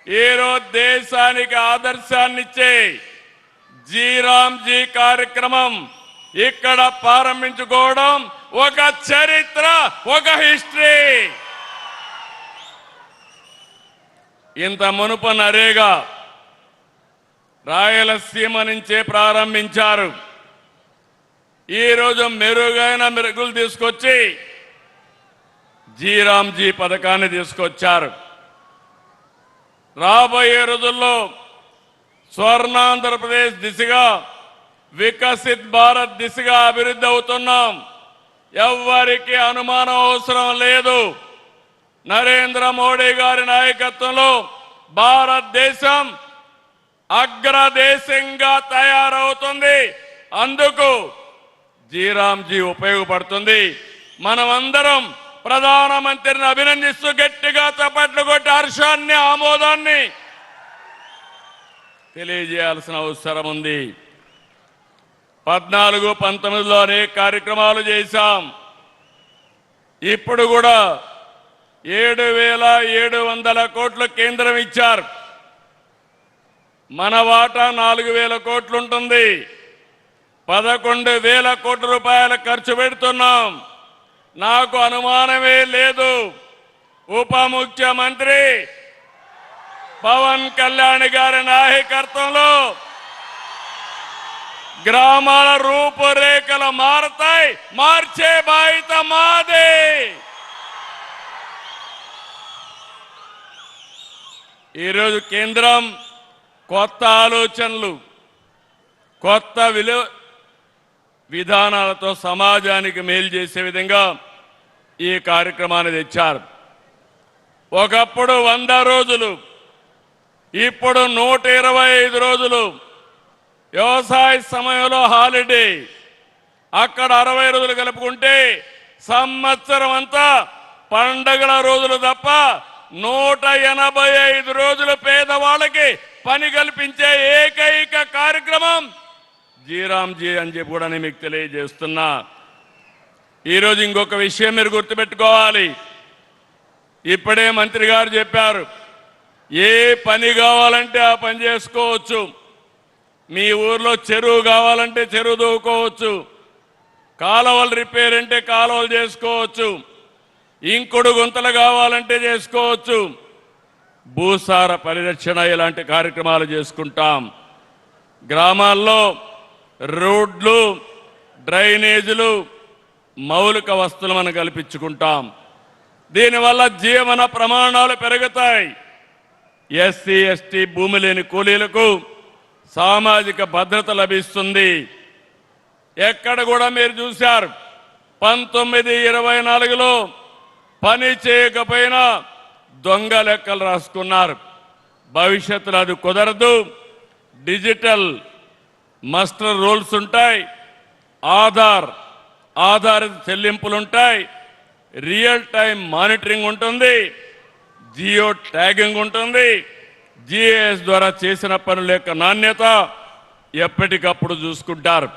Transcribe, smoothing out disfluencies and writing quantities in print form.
ఈరోజు దేశానికి ఆదర్శాన్నిచ్చే జీరాంజీ కార్యక్రమం ఇక్కడ ప్రారంభించుకోవడం ఒక చరిత్ర, ఒక హిస్టరీ. ఇంత మునుపు నరేగా రాయలసీమ నుంచే ప్రారంభించారు. ఈరోజు మెరుగైన మెరుగులు తీసుకొచ్చి జీరాంజీ పథకాన్ని తీసుకొచ్చారు. రాబోయే రోజుల్లో స్వర్ణాంధ్రప్రదేశ్ దిశగా, వికసిత్ భారత్ దిశగా అభివృద్ధి అవుతున్నాం. ఎవ్వరికి అనుమానం అవసరం లేదు. నరేంద్ర మోడీ గారి నాయకత్వంలో భారతదేశం అగ్రదేశంగా తయారవుతుంది. అందుకు జీరాంజీ ఉపయోగపడుతుంది. మనమందరం ప్రధానమంత్రిని అభినందిస్తూ గట్టిగా చప్పట్లు కొట్టి హర్షాన్ని, ఆమోదాన్ని తెలియజేయాల్సిన అవసరం ఉంది. 14-19లో అనేక కార్యక్రమాలు చేశాం. ఇప్పుడు కూడా 7,700 కోట్లు కేంద్రం ఇచ్చారు. మన వాటా 4,000 కోట్లు ఉంటుంది. 11,000 కోట్ల రూపాయలు ఖర్చు పెడుతున్నాం. నాకు అనుమానమే లేదు, ఉప ముఖ్యమంత్రి పవన్ కళ్యాణ్ గారి నాయకత్వంలో గ్రామాల రూపురేఖలు మారతాయి. మార్చే బాధ్యత మాదే. ఈరోజు కేంద్రం కొత్త ఆలోచనలు, కొత్త విధానాలతో సమాజానికి మేలు చేసే విధంగా ఈ కార్యక్రమాన్ని తెచ్చారు. ఒకప్పుడు 100 రోజులు, ఇప్పుడు 125 రోజులు. వ్యవసాయ సమయంలో హాలిడే, అక్కడ 60 రోజులు కలుపుకుంటే సంవత్సరం అంతా పండగల రోజులు తప్ప 185 రోజులు పేదవాళ్ళకి పని కల్పించే ఏకైక కార్యక్రమం జీరాంజీ అని చెప్పి కూడా నేను మీకు తెలియజేస్తున్నా. ఈరోజు ఇంకొక విషయం మీరు గుర్తుపెట్టుకోవాలి. ఇప్పుడే మంత్రి గారు చెప్పారు, ఏ పని కావాలంటే ఆ పని చేసుకోవచ్చు. మీ ఊర్లో చెరువు కావాలంటే చెరువు దూకోవచ్చు, కాలువలు రిపేర్ అంటే కాలువలు చేసుకోవచ్చు, ఇంకుడు గుంతలు కావాలంటే చేసుకోవచ్చు, భూసార పరిరక్షణ ఇలాంటి కార్యక్రమాలు చేసుకుంటాం. గ్రామాల్లో రోడ్లు, డ్రైనేజీలు, మౌలిక వస్తువులు మనం కల్పించుకుంటాం. దీనివల్ల జీవన ప్రమాణాలు పెరుగుతాయి. ఎస్సీ ఎస్టీ భూమి లేని కూలీలకు సామాజిక భద్రత లభిస్తుంది. ఎక్కడ కూడా మీరు చూశారు, 1924లో పని చేయకపోయినా దొంగ లెక్కలు రాసుకున్నారు. భవిష్యత్తులో అది కుదరదు. డిజిటల్ మాస్టర్ రోల్స్ ఉంటాయి, ఆధారిత చెల్లింపులుంటాయి, రియల్ టైం మానిటరింగ్ ఉంటుంది, జియో ట్యాగింగ్ ఉంటుంది. జిఎస్ ద్వారా చేసిన పనుల యొక్క నాణ్యత ఎప్పటికప్పుడు చూసుకుంటారు.